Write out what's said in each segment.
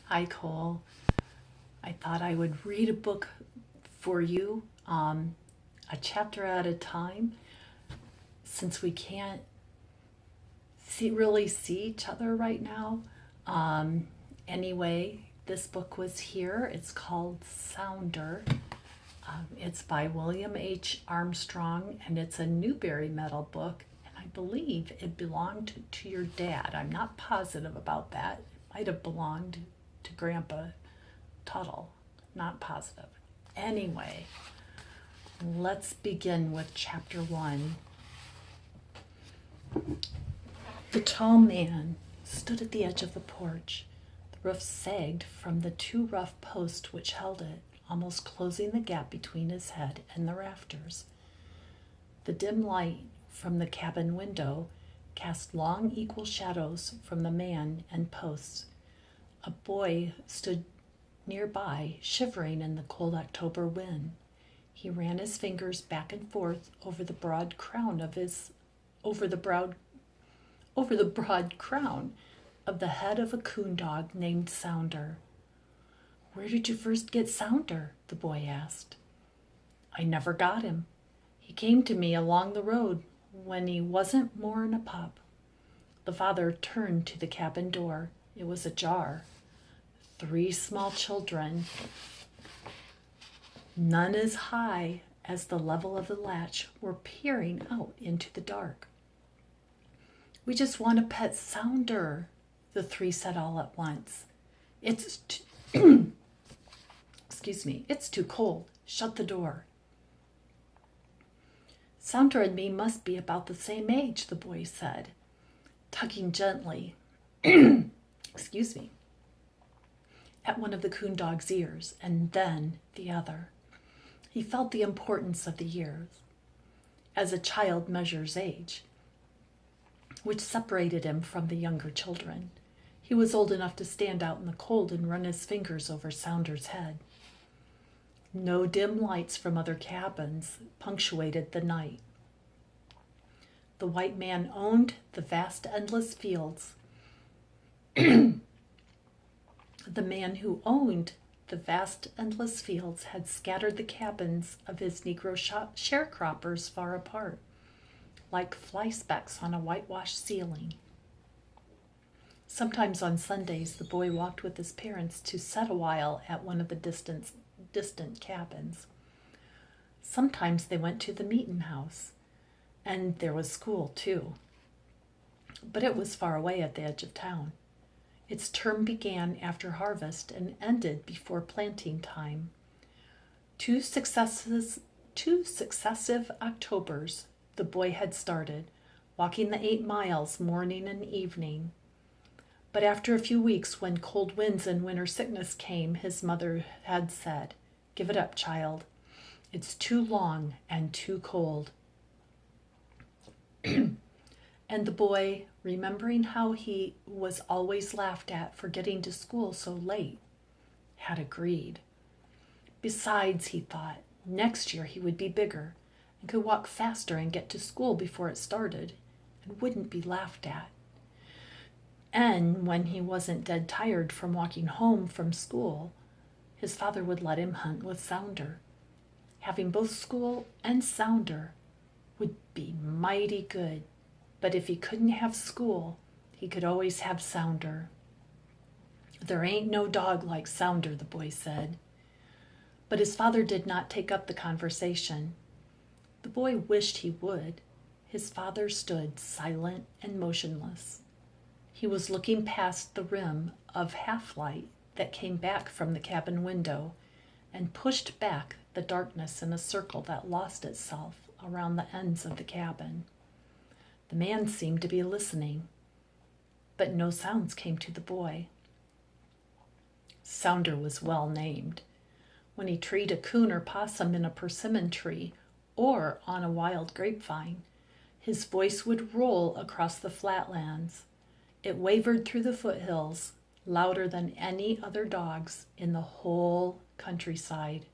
Hi, Cole. I thought I would read a book for you, a chapter at a time, since we can't really see each other right now. Anyway, this book was here. It's called Sounder. It's by William H. Armstrong, and it's a Newbery Medal book. And I believe it belonged to your dad. I'm not positive about that. It might have belonged to Grandpa Tuttle. Not positive. Anyway, let's begin with chapter 1. The tall man stood at the edge of the porch. The roof sagged from the two rough posts which held it, almost closing the gap between his head and the rafters. The dim light from the cabin window cast long equal shadows from the man and posts. A boy stood nearby, shivering in the cold October wind. He ran his fingers back and forth over the broad crown of the head of a coon dog named Sounder. "Where did you first get Sounder?" the boy asked. "I never got him. He came to me along the road when he wasn't more'n a pup." The father turned to the cabin door. It was ajar. 3 small children, none as high as the level of the latch, were peering out into the dark. "We just want to pet Sounder," the 3 said all at once. It's too cold. Shut the door." "Sounder and me must be about the same age," the boy said, tugging gently at one of the coon dog's ears, and then the other. He felt the importance of the years, as a child measures age, which separated him from the younger children. He was old enough to stand out in the cold and run his fingers over Sounder's head. No dim lights from other cabins punctuated the night. The white man owned the vast, endless fields. The man who owned the vast, endless fields had scattered the cabins of his Negro sharecroppers far apart, like fly specks on a whitewashed ceiling. Sometimes on Sundays, the boy walked with his parents to set a while at one of the distant cabins. Sometimes they went to the meetin' house, and there was school too. But it was far away at the edge of town. Its term began after harvest and ended before planting time. Two successive Octobers the boy had started, walking the 8 miles morning and evening. But after a few weeks, when cold winds and winter sickness came, his mother had said, "Give it up, child. It's too long and too cold." And the boy, remembering how he was always laughed at for getting to school so late, had agreed. Besides, he thought, next year he would be bigger and could walk faster and get to school before it started and wouldn't be laughed at. And when he wasn't dead tired from walking home from school, his father would let him hunt with Sounder. Having both school and Sounder would be mighty good. But if he couldn't have school, he could always have Sounder. "There ain't no dog like Sounder," the boy said. But his father did not take up the conversation. The boy wished he would. His father stood silent and motionless. He was looking past the rim of half-light that came back from the cabin window and pushed back the darkness in a circle that lost itself around the ends of the cabin. The man seemed to be listening, but no sounds came to the boy. Sounder was well named. When he treed a coon or possum in a persimmon tree or on a wild grapevine, his voice would roll across the flatlands. It wavered through the foothills, louder than any other dog's in the whole countryside.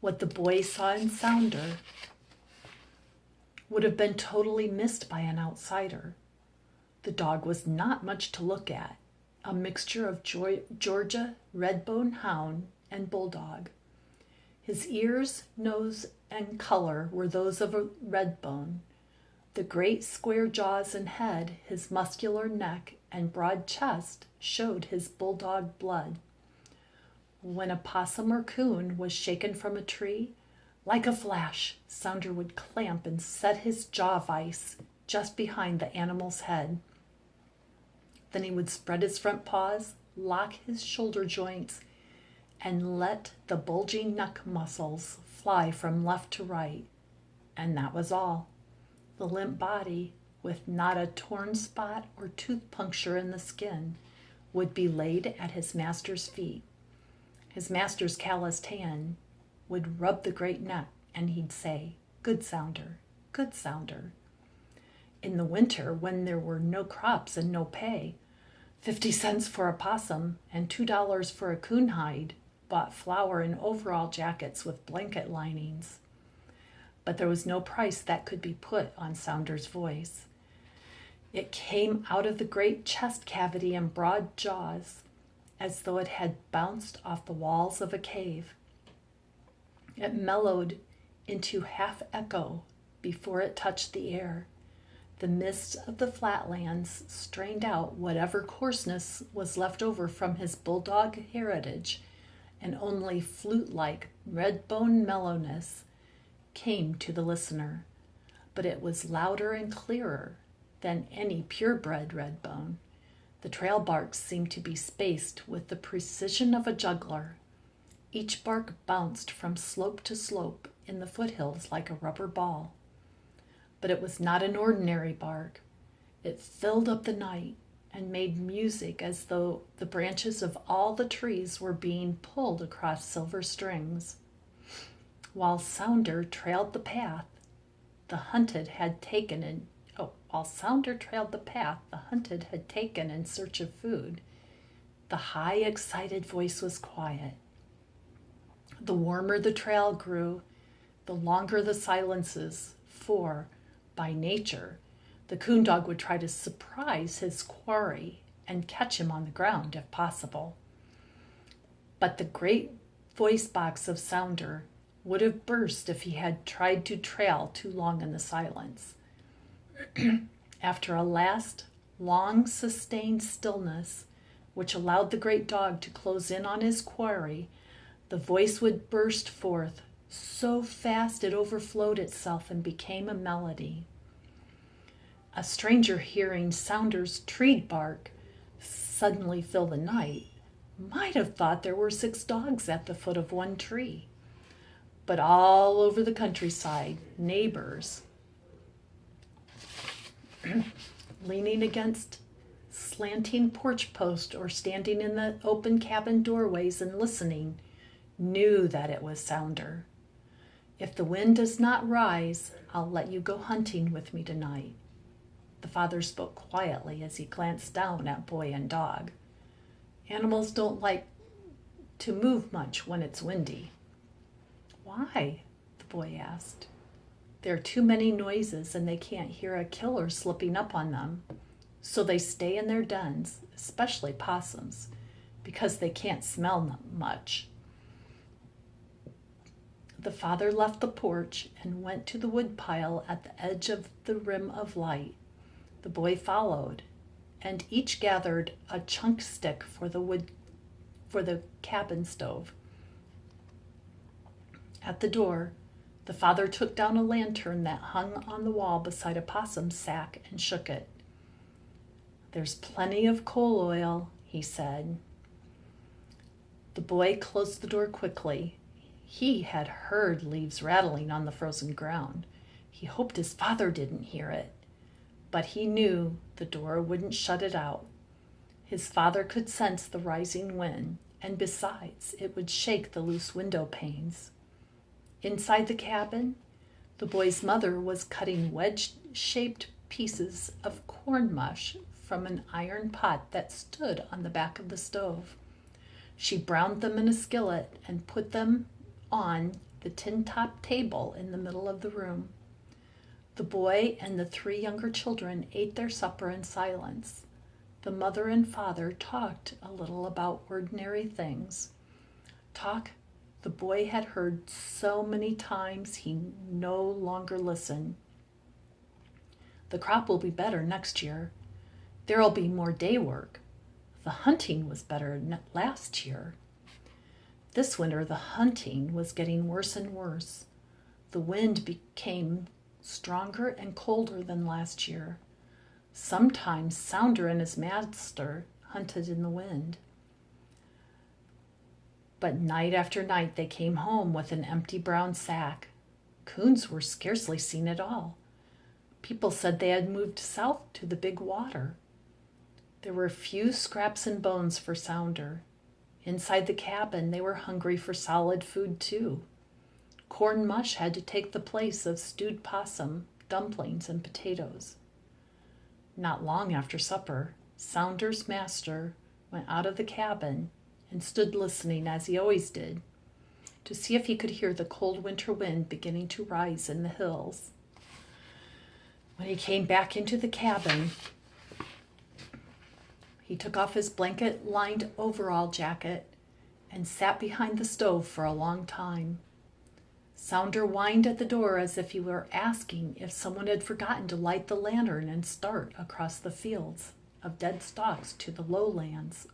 What the boy saw in Sounder would have been totally missed by an outsider. The dog was not much to look at. a mixture of Georgia Redbone Hound and Bulldog. His ears, nose, and color were those of a Redbone. The great square jaws and head, his muscular neck, and broad chest showed his bulldog blood. When a possum or coon was shaken from a tree, like a flash, Sounder would clamp and set his jaw vise just behind the animal's head. Then he would spread his front paws, lock his shoulder joints, and let the bulging neck muscles fly from left to right. And that was all. The limp body, with not a torn spot or tooth puncture in the skin, would be laid at his master's feet. His master's calloused hand would rub the great neck, and he'd say, "Good Sounder, good Sounder." In the winter, when there were no crops and no pay, 50 cents for a possum and $2 for a coon hide bought flour and overall jackets with blanket linings. But there was no price that could be put on Sounder's voice. It came out of the great chest cavity and broad jaws, as though it had bounced off the walls of a cave. It mellowed into half echo before it touched the air. The mists of the flatlands strained out whatever coarseness was left over from his bulldog heritage, and only flute-like red-bone mellowness came to the listener. But it was louder and clearer than any purebred redbone. The trail barks seemed to be spaced with the precision of a juggler. Each bark bounced from slope to slope in the foothills like a rubber ball. But it was not an ordinary bark. It filled up the night and made music as though the branches of all the trees were being pulled across silver strings. While Sounder trailed the path the hunted had taken in search of food, the high, excited voice was quiet. The warmer the trail grew, the longer the silences, for, by nature, the coon dog would try to surprise his quarry and catch him on the ground if possible. But the great voice box of Sounder would have burst if he had tried to trail too long in the silence. After a last, long, sustained stillness, which allowed the great dog to close in on his quarry, the voice would burst forth so fast it overflowed itself and became a melody. A stranger hearing Sounder's treed bark suddenly fill the night might have thought there were 6 dogs at the foot of one tree. But all over the countryside, neighbors, leaning against slanting porch post or standing in the open cabin doorways and listening, knew that it was Sounder. "If the wind does not rise, I'll let you go hunting with me tonight." The father spoke quietly as he glanced down at boy and dog. Animals don't like to move much when it's windy. "Why?" the boy asked. "There are too many noises and they can't hear a killer slipping up on them. So they stay in their dens, especially possums, because they can't smell much." The father left the porch and went to the woodpile at the edge of the rim of light. The boy followed, and each gathered a chunk stick for the cabin stove. At the door, the father took down a lantern that hung on the wall beside a possum sack and shook it. "There's plenty of coal oil," he said. The boy closed the door quickly. He had heard leaves rattling on the frozen ground. He hoped his father didn't hear it, but he knew the door wouldn't shut it out. His father could sense the rising wind, and besides, it would shake the loose window panes. Inside the cabin, the boy's mother was cutting wedge-shaped pieces of corn mush from an iron pot that stood on the back of the stove. She browned them in a skillet and put them on the tin-top table in the middle of the room. The boy and the 3 younger children ate their supper in silence. the mother and father talked a little about ordinary things. Talk the boy had heard so many times he no longer listened. The crop will be better next year. There'll be more day work. The hunting was better last year. This winter, the hunting was getting worse and worse. The wind became stronger and colder than last year. Sometimes Sounder and his master hunted in the wind. But night after night they came home with an empty brown sack. Coons were scarcely seen at all. People said they had moved south to the big water. There were few scraps and bones for Sounder. Inside the cabin, they were hungry for solid food too. Corn mush had to take the place of stewed possum, dumplings, and potatoes. Not long after supper, Sounder's master went out of the cabin and stood listening, as he always did, to see if he could hear the cold winter wind beginning to rise in the hills. When he came back into the cabin, he took off his blanket-lined overall jacket and sat behind the stove for a long time. Sounder whined at the door as if he were asking if someone had forgotten to light the lantern and start across the fields of dead stalks to the lowlands,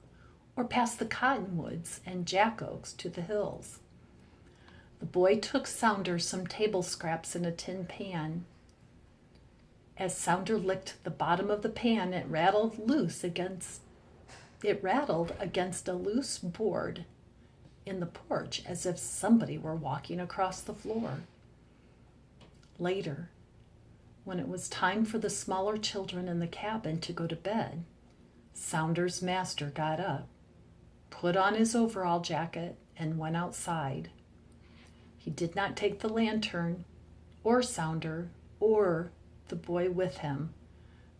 or past the cottonwoods and jack oaks to the hills. The boy took Sounder some table scraps in a tin pan. As Sounder licked the bottom of the pan, it rattled against a loose board in the porch as if somebody were walking across the floor. Later, when it was time for the smaller children in the cabin to go to bed, Sounder's master got up, put on his overall jacket, and went outside. He did not take the lantern, or Sounder, or the boy with him.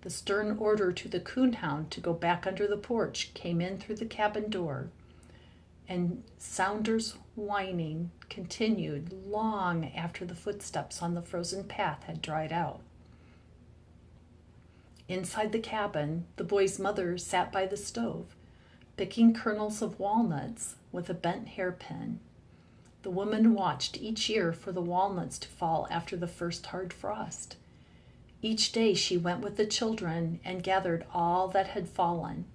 The stern order to the coonhound to go back under the porch came in through the cabin door, and Sounder's whining continued long after the footsteps on the frozen path had dried out. Inside the cabin, the boy's mother sat by the stove, picking kernels of walnuts with a bent hairpin. The woman watched each year for the walnuts to fall after the first hard frost. Each day she went with the children and gathered all that had fallen.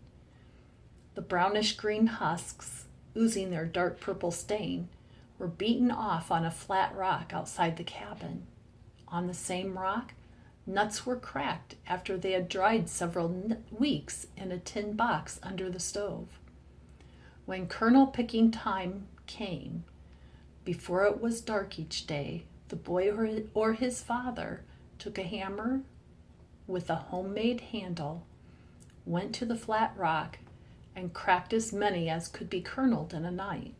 The brownish-green husks, oozing their dark purple stain, were beaten off on a flat rock outside the cabin. On the same rock, nuts were cracked after they had dried several weeks in a tin box under the stove. When kernel picking time came, before it was dark each day, the boy or his father took a hammer with a homemade handle, went to the flat rock, and cracked as many as could be kerneled in a night.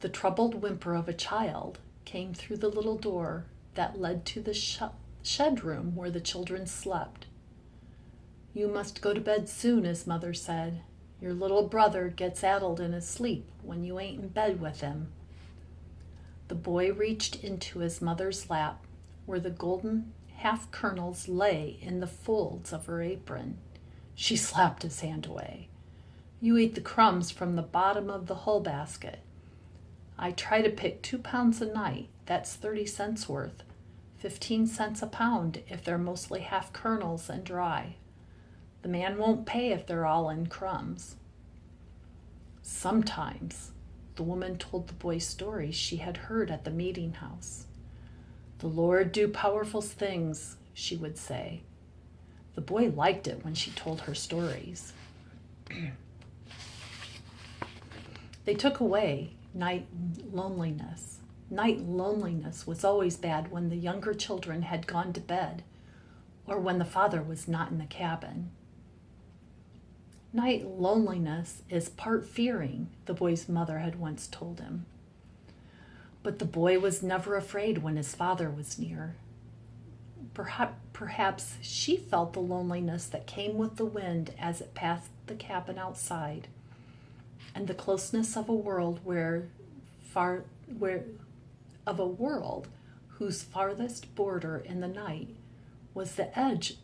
The troubled whimper of a child came through the little door that led to the shed room where the children slept. "You must go to bed soon," his mother said. "Your little brother gets addled in his sleep when you ain't in bed with him." The boy reached into his mother's lap, where the golden half kernels lay in the folds of her apron. She slapped his hand away. "You eat the crumbs from the bottom of the hull basket. I try to pick 2 pounds a night. That's 30 cents worth. 15 cents a pound if they're mostly half kernels and dry. The man won't pay if they're all in crumbs." Sometimes the woman told the boy stories she had heard at the meeting house. "The Lord do powerful things," she would say. The boy liked it when she told her stories. They took away night loneliness. Night loneliness was always bad when the younger children had gone to bed or when the father was not in the cabin. Night loneliness is part fearing, the boy's mother had once told him. But the boy was never afraid when his father was near. Perhaps she felt the loneliness that came with the wind as it passed the cabin outside, and the closeness of a world whose farthest border in the night was the edge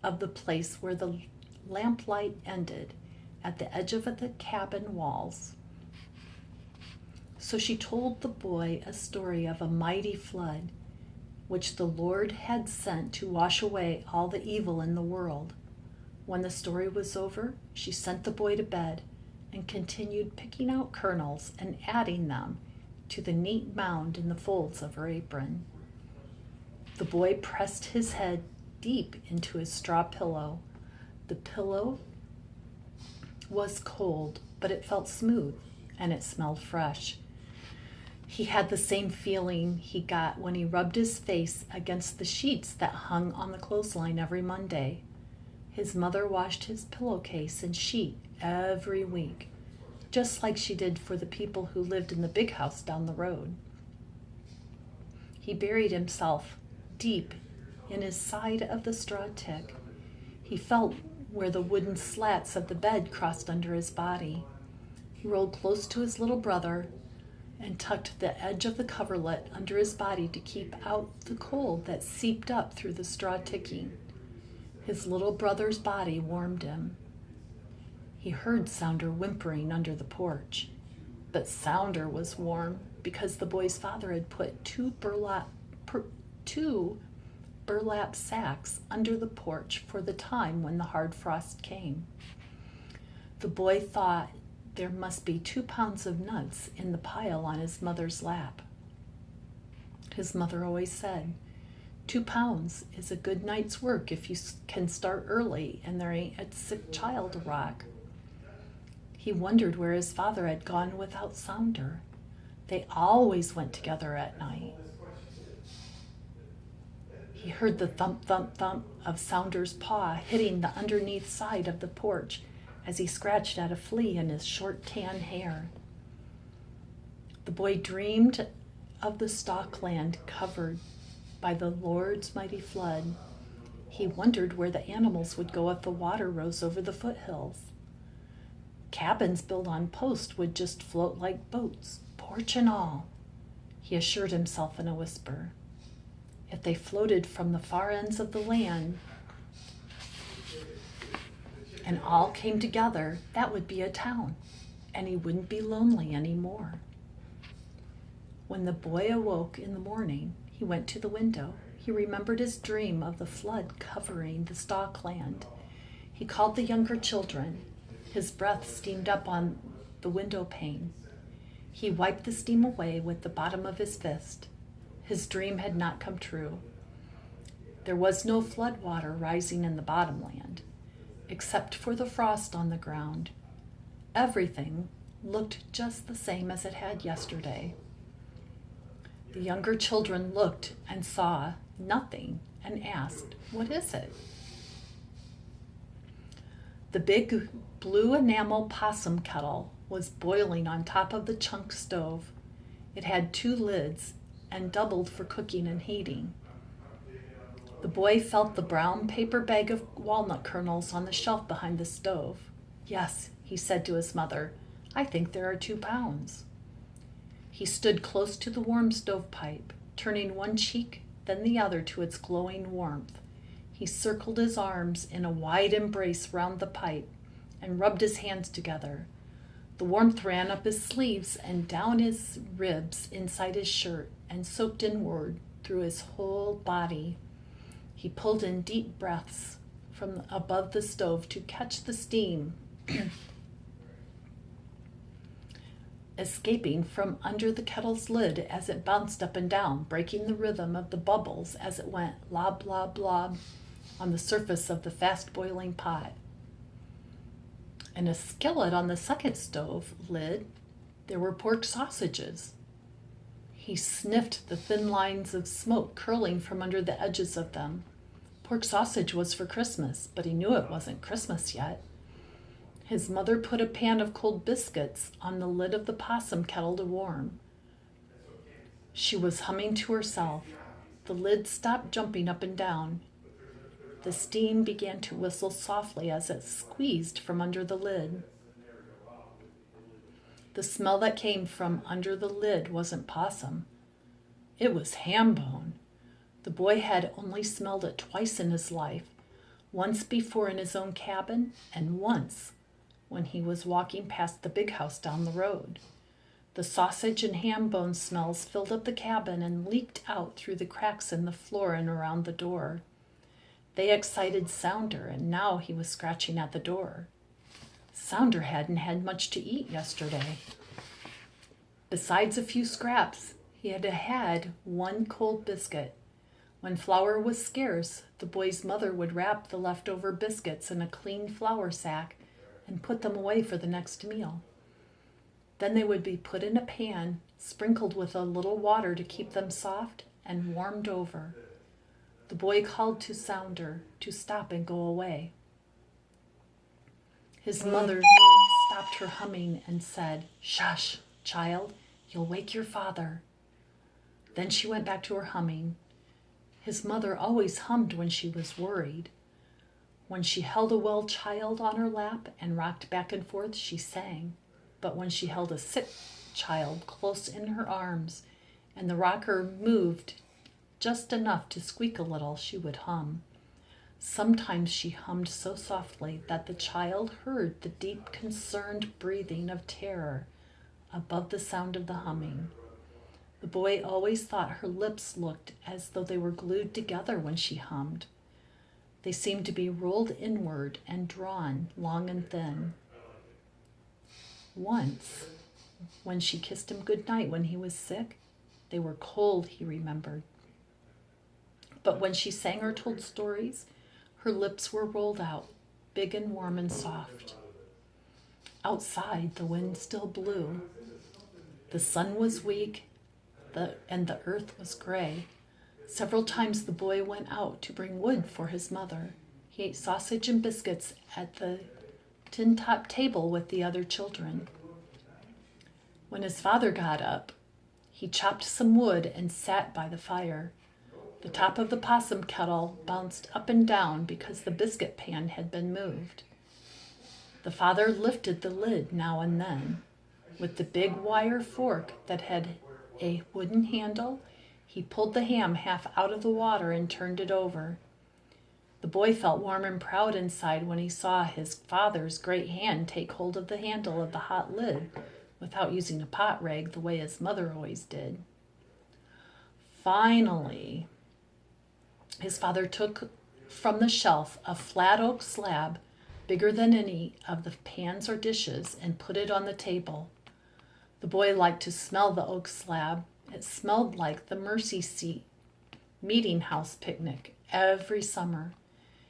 of the place where the lamplight ended at the edge of the cabin walls. So she told the boy a story of a mighty flood, which the Lord had sent to wash away all the evil in the world. When the story was over, she sent the boy to bed and continued picking out kernels and adding them to the neat mound in the folds of her apron. The boy pressed his head deep into his straw pillow. The pillow was cold, but it felt smooth and it smelled fresh. He had the same feeling he got when he rubbed his face against the sheets that hung on the clothesline every Monday. His mother washed his pillowcase and sheet every week, just like she did for the people who lived in the big house down the road. He buried himself deep in his side of the straw tick. He felt where the wooden slats of the bed crossed under his body. He rolled close to his little brother and tucked the edge of the coverlet under his body to keep out the cold that seeped up through the straw ticking. His little brother's body warmed him. He heard Sounder whimpering under the porch, but Sounder was warm because the boy's father had put two burlap sacks under the porch for the time when the hard frost came. The boy thought there must be 2 pounds of nuts in the pile on his mother's lap. His mother always said, 2 pounds is a good night's work if you can start early and there ain't a sick child to rock. He wondered where his father had gone without Sounder. They always went together at night. He heard the thump, thump, thump of Sounder's paw hitting the underneath side of the porch as he scratched at a flea in his short tan hair. The boy dreamed of the stock land covered by the Lord's mighty flood. He wondered where the animals would go if the water rose over the foothills. Cabins built on posts would just float like boats, porch and all, he assured himself in a whisper. If they floated from the far ends of the land and all came together, that would be a town, and he wouldn't be lonely anymore. When the boy awoke in the morning, he went to the window. He remembered his dream of the flood covering the stock land. He called the younger children. His breath steamed up on the window pane. He wiped the steam away with the bottom of his fist. His dream had not come true. There was no flood water rising in the bottomland, except for the frost on the ground. Everything looked just the same as it had yesterday. The younger children looked and saw nothing and asked, "What is it?" The big blue enamel possum kettle was boiling on top of the chunk stove. It had 2 lids and doubled for cooking and heating. The boy felt the brown paper bag of walnut kernels on the shelf behind the stove. "Yes," he said to his mother, "I think there are 2 pounds." He stood close to the warm stovepipe, turning one cheek, then the other to its glowing warmth. He circled his arms in a wide embrace round the pipe and rubbed his hands together. The warmth ran up his sleeves and down his ribs inside his shirt and soaked inward through his whole body. He pulled in deep breaths from above the stove to catch the steam escaping from under the kettle's lid as it bounced up and down, breaking the rhythm of the bubbles as it went lob, lob, lob on the surface of the fast-boiling pot. In a skillet on the second stove lid, there were pork sausages. He sniffed the thin lines of smoke curling from under the edges of them. Pork sausage was for Christmas, but he knew it wasn't Christmas yet. His mother put a pan of cold biscuits on the lid of the possum kettle to warm. She was humming to herself. The lid stopped jumping up and down. The steam began to whistle softly as it squeezed from under the lid. The smell that came from under the lid wasn't possum. It was ham bone. The boy had only smelled it twice in his life, once before in his own cabin, and once when he was walking past the big house down the road. The sausage and ham bone smells filled up the cabin and leaked out through the cracks in the floor and around the door. They excited Sounder, and now he was scratching at the door. Sounder hadn't had much to eat yesterday. Besides a few scraps, he had had one cold biscuit. When flour was scarce, the boy's mother would wrap the leftover biscuits in a clean flour sack and put them away for the next meal. Then they would be put in a pan, sprinkled with a little water to keep them soft, and warmed over. The boy called to Sounder to stop and go away. His mother stopped her humming and said, "Shush, child, you'll wake your father." Then she went back to her humming. His mother always hummed when she was worried. When she held a well child on her lap and rocked back and forth, she sang. But when she held a sick child close in her arms and the rocker moved just enough to squeak a little, she would hum. Sometimes she hummed so softly that the child heard the deep, concerned breathing of terror above the sound of the humming. The boy always thought her lips looked as though they were glued together when she hummed. They seemed to be rolled inward and drawn long and thin. Once, when she kissed him good night when he was sick, they were cold, he remembered. But when she sang or told stories, her lips were rolled out, big and warm and soft. Outside, the wind still blew. The sun was weak, and the earth was gray. Several times the boy went out to bring wood for his mother. He ate sausage and biscuits at the tin-top table with the other children. When his father got up, he chopped some wood and sat by the fire. The top of the possum kettle bounced up and down because the biscuit pan had been moved. The father lifted the lid now and then. With the big wire fork that had a wooden handle, he pulled the ham half out of the water and turned it over. The boy felt warm and proud inside when he saw his father's great hand take hold of the handle of the hot lid without using a pot rag the way his mother always did. Finally, his father took from the shelf a flat oak slab bigger than any of the pans or dishes and put it on the table. The boy liked to smell the oak slab. It smelled like the Mercy Seat meeting house picnic every summer.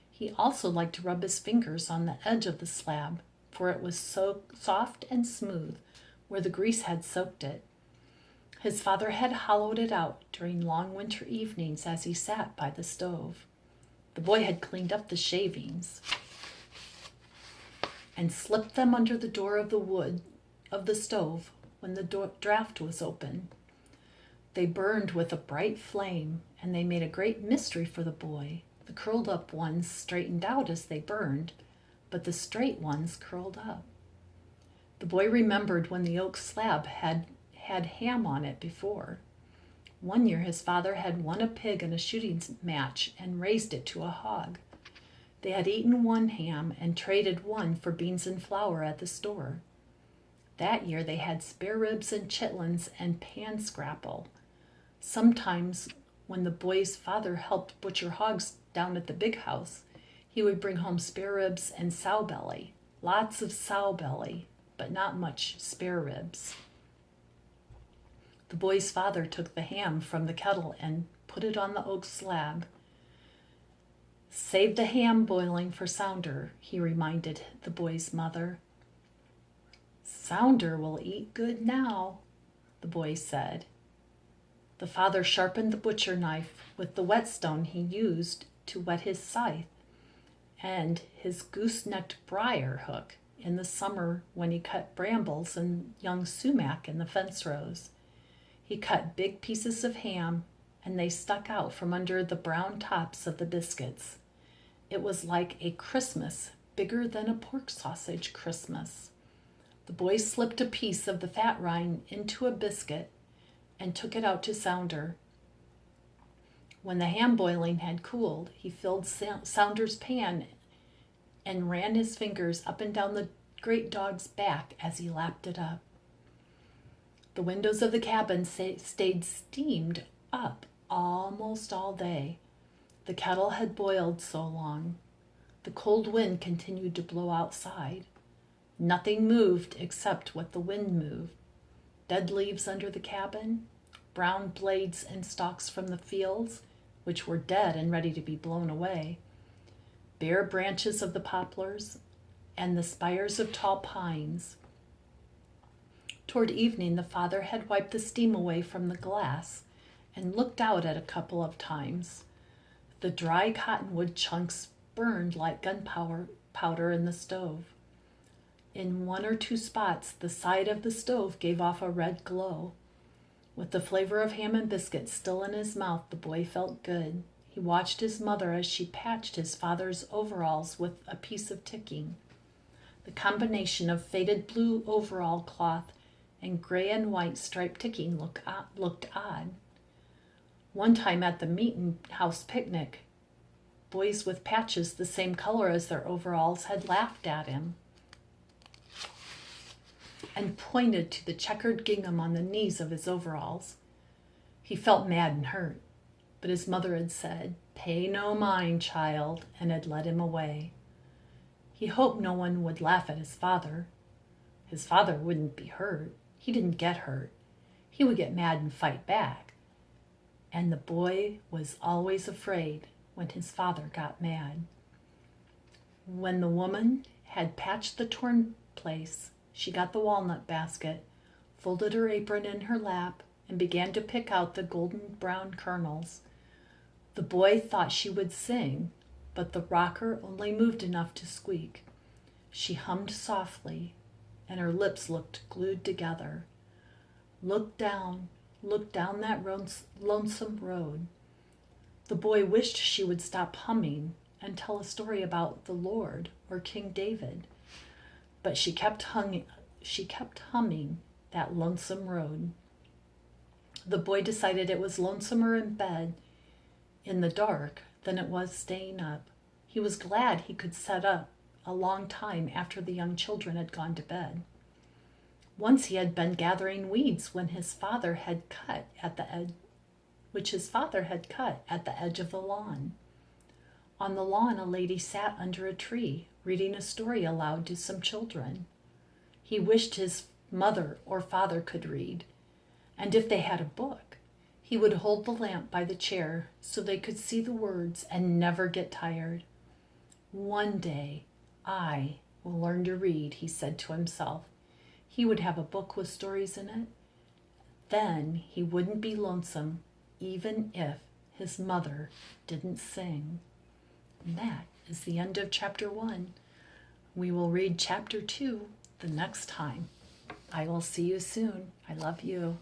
He also liked to rub his fingers on the edge of the slab, for it was so soft and smooth where the grease had soaked it. His father had hollowed it out during long winter evenings as he sat by the stove. The boy had cleaned up the shavings and slipped them under the door of the wood of the stove when the draft was open. They burned with a bright flame, and they made a great mystery for the boy. The curled up ones straightened out as they burned, but the straight ones curled up. The boy remembered when the oak slab had ham on it before. One year his father had won a pig in a shooting match and raised it to a hog. They had eaten one ham and traded one for beans and flour at the store. That year they had spare ribs and chitlins and pan scrapple. Sometimes when the boy's father helped butcher hogs down at the big house, he would bring home spare ribs and sow belly. Lots of sow belly, but not much spare ribs. The boy's father took the ham from the kettle and put it on the oak slab. "Save the ham boiling for Sounder," he reminded the boy's mother. "Sounder will eat good now," the boy said. The father sharpened the butcher knife with the whetstone he used to whet his scythe and his goose-necked briar hook in the summer when he cut brambles and young sumac in the fence rows. He cut big pieces of ham, and they stuck out from under the brown tops of the biscuits. It was like a Christmas, bigger than a pork sausage Christmas. The boy slipped a piece of the fat rind into a biscuit and took it out to Sounder. When the ham boiling had cooled, he filled Saunder's pan and ran his fingers up and down the great dog's back as he lapped it up. The windows of the cabin stayed steamed up almost all day. The kettle had boiled so long. The cold wind continued to blow outside. Nothing moved except what the wind moved. Dead leaves under the cabin, brown blades and stalks from the fields, which were dead and ready to be blown away, bare branches of the poplars, and the spires of tall pines. Toward evening, the father had wiped the steam away from the glass and looked out at a couple of times. The dry cottonwood chunks burned like gunpowder in the stove. In one or two spots, the side of the stove gave off a red glow. With the flavor of ham and biscuit still in his mouth, the boy felt good. He watched his mother as she patched his father's overalls with a piece of ticking. The combination of faded blue overall cloth and gray and white striped ticking looked odd. One time at the Meetin House picnic, boys with patches the same color as their overalls had laughed at him and pointed to the checkered gingham on the knees of his overalls. He felt mad and hurt, but his mother had said, "Pay no mind, child," and had led him away. He hoped no one would laugh at his father. His father wouldn't be hurt. He didn't get hurt. He would get mad and fight back. And the boy was always afraid when his father got mad. When the woman had patched the torn place, she got the walnut basket, folded her apron in her lap, and began to pick out the golden brown kernels. The boy thought she would sing, but the rocker only moved enough to squeak. She hummed softly, and her lips looked glued together. Look down that lonesome road. The boy wished she would stop humming and tell a story about the Lord or King David. But she kept humming that lonesome road. The boy decided it was lonesomer in bed in the dark than it was staying up. He was glad he could set up a long time after the young children had gone to bed. Once he had been gathering weeds which his father had cut at the edge of the lawn. On the lawn, a lady sat under a tree, reading a story aloud to some children. He wished his mother or father could read, and if they had a book, he would hold the lamp by the chair so they could see the words and never get tired. One day, I will learn to read, he said to himself. He would have a book with stories in it. Then he wouldn't be lonesome, even if his mother didn't sing. And that is the end of chapter 1. We will read chapter 2 the next time. I will see you soon. I love you.